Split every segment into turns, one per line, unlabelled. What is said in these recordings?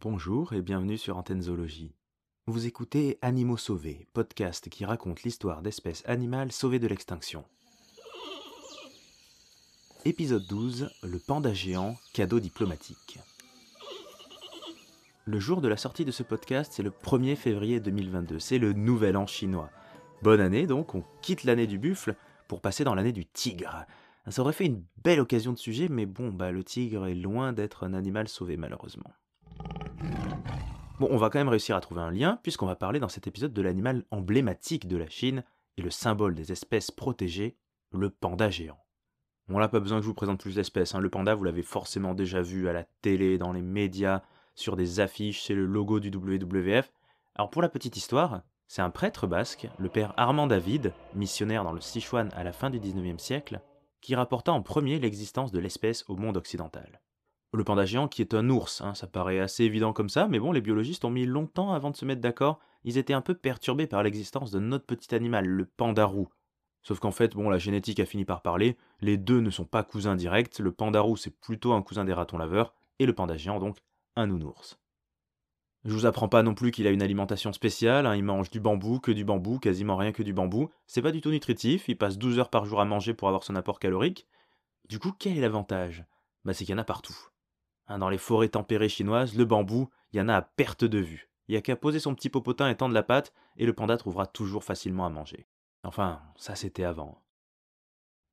Bonjour et bienvenue sur Antenne Zoologie. Vous écoutez Animaux sauvés, podcast qui raconte l'histoire d'espèces animales sauvées de l'extinction. Épisode 12, le panda géant, cadeau diplomatique. Le jour de la sortie de ce podcast, c'est le 1er février 2022, c'est le nouvel an chinois. Bonne année donc, on quitte l'année du buffle pour passer dans l'année du tigre. Ça aurait fait une belle occasion de sujet, mais bon, le tigre est loin d'être un animal sauvé malheureusement. Bon, on va quand même réussir à trouver un lien, puisqu'on va parler dans cet épisode de l'animal emblématique de la Chine et le symbole des espèces protégées, le panda géant. Bon, là, pas besoin que je vous présente plus d'espèces, le panda, vous l'avez forcément déjà vu à la télé, dans les médias, sur des affiches, c'est le logo du WWF. Alors pour la petite histoire, c'est un prêtre basque, le père Armand David, missionnaire dans le Sichuan à la fin du 19e siècle, qui rapporta en premier l'existence de l'espèce au monde occidental. Le panda géant qui est un ours, ça paraît assez évident comme ça, mais bon, les biologistes ont mis longtemps avant de se mettre d'accord. Ils étaient un peu perturbés par l'existence de notre petit animal, le pandarou. Sauf qu'en fait, bon, la génétique a fini par parler, les deux ne sont pas cousins directs, le pandarou c'est plutôt un cousin des ratons laveurs, et le panda géant donc un nounours. Je vous apprends pas non plus qu'il a une alimentation spéciale, il mange du bambou, quasiment rien que du bambou, c'est pas du tout nutritif, il passe 12 heures par jour à manger pour avoir son apport calorique. Du coup, quel est l'avantage ? C'est qu'il y en a partout. Dans les forêts tempérées chinoises, le bambou, il y en a à perte de vue. Il n'y a qu'à poser son petit popotin et tendre la patte, et le panda trouvera toujours facilement à manger. Enfin, ça c'était avant.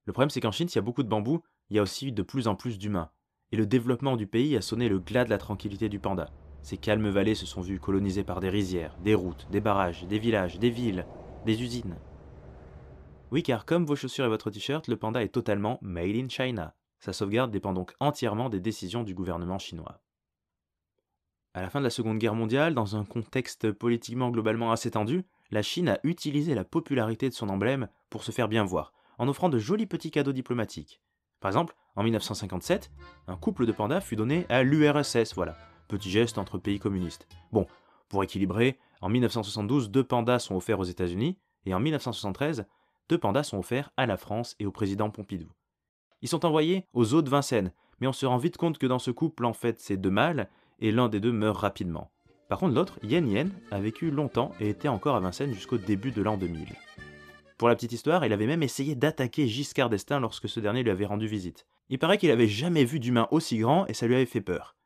Le problème c'est qu'en Chine, s'il y a beaucoup de bambou, il y a aussi de plus en plus d'humains. Et le développement du pays a sonné le glas de la tranquillité du panda. Ces calmes vallées se sont vues colonisées par des rizières, des routes, des barrages, des villages, des villes, des usines. Oui, car comme vos chaussures et votre t-shirt, le panda est totalement made in China. Sa sauvegarde dépend donc entièrement des décisions du gouvernement chinois. À la fin de la Seconde Guerre mondiale, dans un contexte politiquement globalement assez tendu, la Chine a utilisé la popularité de son emblème pour se faire bien voir, en offrant de jolis petits cadeaux diplomatiques. Par exemple, en 1957, un couple de pandas fut donné à l'URSS, voilà, petit geste entre pays communistes. Bon, pour équilibrer, en 1972, 2 pandas sont offerts aux États-Unis, et en 1973, 2 pandas sont offerts à la France et au président Pompidou. Ils sont envoyés aux eaux de Vincennes, mais on se rend vite compte que dans ce couple, en fait, c'est 2 mâles, et l'un des deux meurt rapidement. Par contre, l'autre, Yen Yen, a vécu longtemps et était encore à Vincennes jusqu'au début de l'an 2000. Pour la petite histoire, il avait même essayé d'attaquer Giscard d'Estaing lorsque ce dernier lui avait rendu visite. Il paraît qu'il avait jamais vu d'humain aussi grand et ça lui avait fait peur.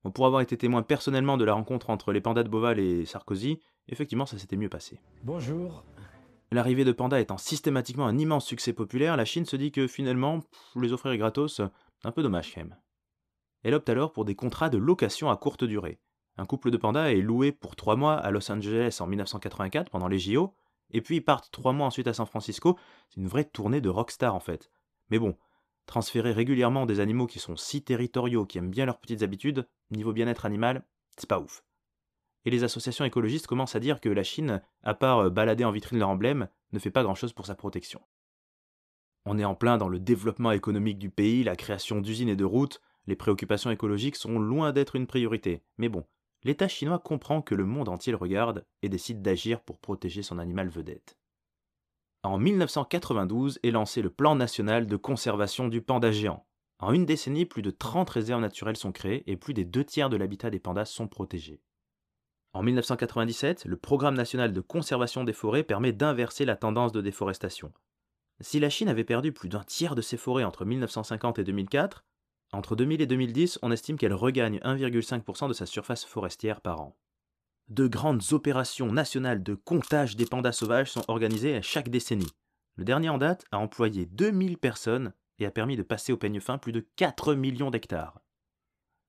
Bon, pour avoir été témoin personnellement de la rencontre entre les pandas de Beauval et Sarkozy, effectivement ça s'était mieux passé.
Bonjour.
L'arrivée de pandas étant systématiquement un immense succès populaire, la Chine se dit que finalement, les offrir gratos, un peu dommage quand même. Elle opte alors pour des contrats de location à courte durée. Un couple de pandas est loué pour 3 mois à Los Angeles en 1984 pendant les JO, et puis ils partent 3 mois ensuite à San Francisco. C'est une vraie tournée de rockstar en fait. Mais bon, transférer régulièrement des animaux qui sont si territoriaux, qui aiment bien leurs petites habitudes, niveau bien-être animal, c'est pas ouf. Et les associations écologistes commencent à dire que la Chine, à part balader en vitrine leur emblème, ne fait pas grand-chose pour sa protection. On est en plein dans le développement économique du pays, la création d'usines et de routes, les préoccupations écologiques sont loin d'être une priorité. Mais bon, l'État chinois comprend que le monde entier le regarde et décide d'agir pour protéger son animal vedette. En 1992 est lancé le Plan national de conservation du panda géant. En une décennie, plus de 30 réserves naturelles sont créées et plus des 2 tiers de l'habitat des pandas sont protégés. En 1997, le Programme national de conservation des forêts permet d'inverser la tendance de déforestation. Si la Chine avait perdu plus d'un tiers de ses forêts entre 1950 et 2004, entre 2000 et 2010, on estime qu'elle regagne 1,5% de sa surface forestière par an. De grandes opérations nationales de comptage des pandas sauvages sont organisées à chaque décennie. Le dernier en date a employé 2000 personnes et a permis de passer au peigne fin plus de 4 millions d'hectares.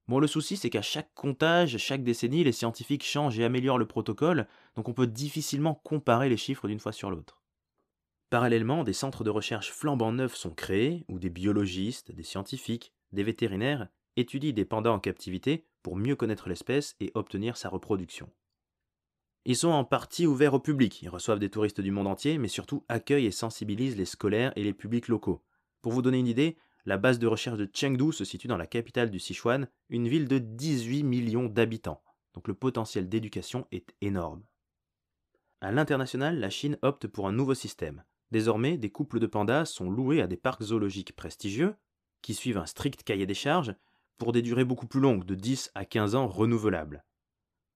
Bon, le souci, c'est qu'à chaque comptage, chaque décennie, les scientifiques changent et améliorent le protocole, donc on peut difficilement comparer les chiffres d'une fois sur l'autre. Parallèlement, des centres de recherche flambant neufs sont créés, où des biologistes, des scientifiques, des vétérinaires étudient des pandas en captivité pour mieux connaître l'espèce et obtenir sa reproduction. Ils sont en partie ouverts au public, ils reçoivent des touristes du monde entier, mais surtout accueillent et sensibilisent les scolaires et les publics locaux. Pour vous donner une idée, la base de recherche de Chengdu se situe dans la capitale du Sichuan, une ville de 18 millions d'habitants. Donc le potentiel d'éducation est énorme. À l'international, la Chine opte pour un nouveau système. Désormais, des couples de pandas sont loués à des parcs zoologiques prestigieux, qui suivent un strict cahier des charges, pour des durées beaucoup plus longues, de 10 à 15 ans renouvelables.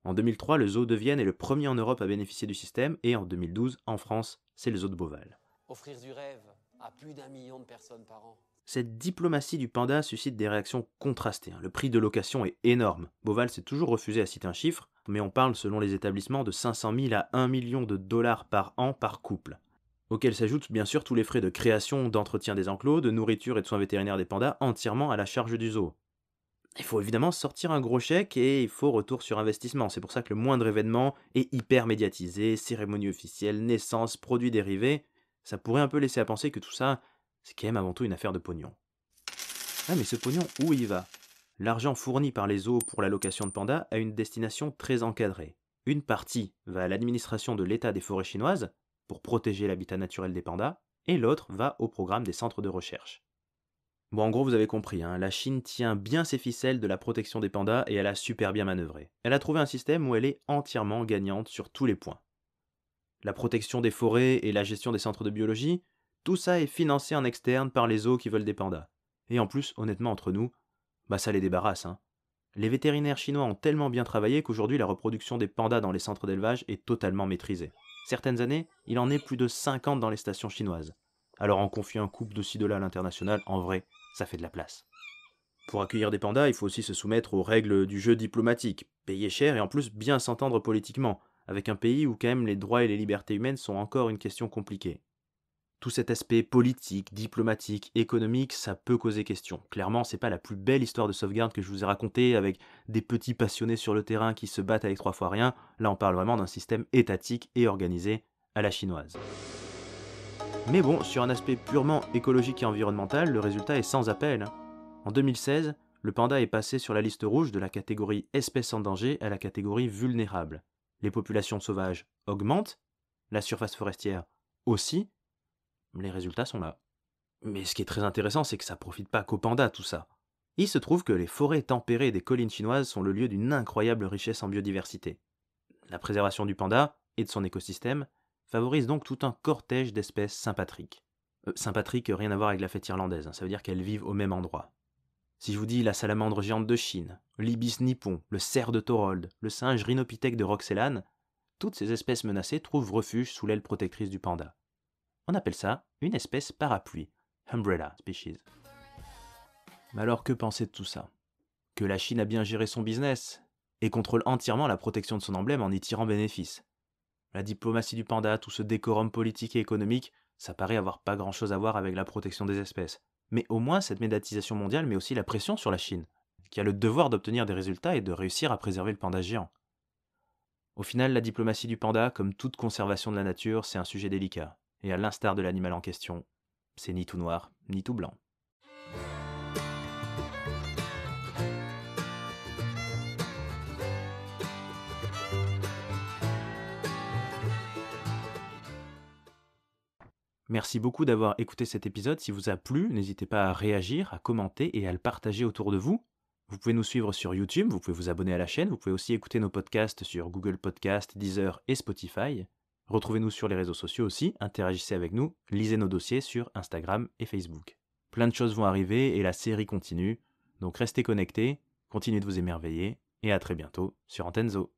En 2003, le zoo de Vienne est le premier en Europe à bénéficier du système, et en 2012, en France, c'est le zoo de Beauval.
Offrir du rêve à plus d'1 million de personnes par an.
Cette diplomatie du panda suscite des réactions contrastées. Le prix de location est énorme. Beauval s'est toujours refusé à citer un chiffre, mais on parle selon les établissements de 500 000 à 1 million de dollars par an par couple. Auxquels s'ajoutent bien sûr tous les frais de création, d'entretien des enclos, de nourriture et de soins vétérinaires des pandas entièrement à la charge du zoo. Il faut évidemment sortir un gros chèque et il faut retour sur investissement. C'est pour ça que le moindre événement est hyper médiatisé, cérémonie officielle, naissance, produits dérivés. Ça pourrait un peu laisser à penser que tout ça, c'est quand même avant tout une affaire de pognon. Ah mais ce pognon, où il va? L'argent fourni par les zoos pour la location de pandas a une destination très encadrée. Une partie va à l'administration de l'État des forêts chinoises, pour protéger l'habitat naturel des pandas, et l'autre va au programme des centres de recherche. Bon, en gros, vous avez compris, la Chine tient bien ses ficelles de la protection des pandas et elle a super bien manœuvré. Elle a trouvé un système où elle est entièrement gagnante sur tous les points. La protection des forêts et la gestion des centres de biologie, tout ça est financé en externe par les zoos qui veulent des pandas. Et en plus, honnêtement, entre nous, ça les débarrasse. Les vétérinaires chinois ont tellement bien travaillé qu'aujourd'hui la reproduction des pandas dans les centres d'élevage est totalement maîtrisée. Certaines années, il en est plus de 50 dans les stations chinoises. Alors en confier un couple de ci de là à l'international, en vrai, ça fait de la place. Pour accueillir des pandas, il faut aussi se soumettre aux règles du jeu diplomatique, payer cher et en plus bien s'entendre politiquement, avec un pays où quand même les droits et les libertés humaines sont encore une question compliquée. Tout cet aspect politique, diplomatique, économique, ça peut causer question. Clairement, c'est pas la plus belle histoire de sauvegarde que je vous ai racontée avec des petits passionnés sur le terrain qui se battent avec 3 fois rien. Là, on parle vraiment d'un système étatique et organisé à la chinoise. Mais bon, sur un aspect purement écologique et environnemental, le résultat est sans appel. En 2016, le panda est passé sur la liste rouge de la catégorie espèces en danger à la catégorie vulnérable. Les populations sauvages augmentent, la surface forestière aussi. Les résultats sont là. Mais ce qui est très intéressant, c'est que ça profite pas qu'aux pandas tout ça. Il se trouve que les forêts tempérées des collines chinoises sont le lieu d'une incroyable richesse en biodiversité. La préservation du panda et de son écosystème favorise donc tout un cortège d'espèces sympatriques. Sympatriques, rien à voir avec la fête irlandaise, ça veut dire qu'elles vivent au même endroit. Si je vous dis la salamandre géante de Chine, l'ibis nippon, le cerf de Thorold, le singe rhinopithèque de Roxelane, toutes ces espèces menacées trouvent refuge sous l'aile protectrice du panda. On appelle ça une espèce parapluie, umbrella species. Mais alors que penser de tout ça? Que la Chine a bien géré son business et contrôle entièrement la protection de son emblème en y tirant bénéfice. La diplomatie du panda, tout ce décorum politique et économique, ça paraît avoir pas grand chose à voir avec la protection des espèces. Mais au moins cette médiatisation mondiale met aussi la pression sur la Chine, qui a le devoir d'obtenir des résultats et de réussir à préserver le panda géant. Au final, la diplomatie du panda, comme toute conservation de la nature, c'est un sujet délicat. Et à l'instar de l'animal en question, c'est ni tout noir, ni tout blanc. Merci beaucoup d'avoir écouté cet épisode. Si vous a plu, n'hésitez pas à réagir, à commenter et à le partager autour de vous. Vous pouvez nous suivre sur YouTube, vous pouvez vous abonner à la chaîne, vous pouvez aussi écouter nos podcasts sur Google Podcast, Deezer et Spotify. Retrouvez-nous sur les réseaux sociaux aussi, interagissez avec nous, lisez nos dossiers sur Instagram et Facebook. Plein de choses vont arriver et la série continue, donc restez connectés, continuez de vous émerveiller et à très bientôt sur Antenne Zo.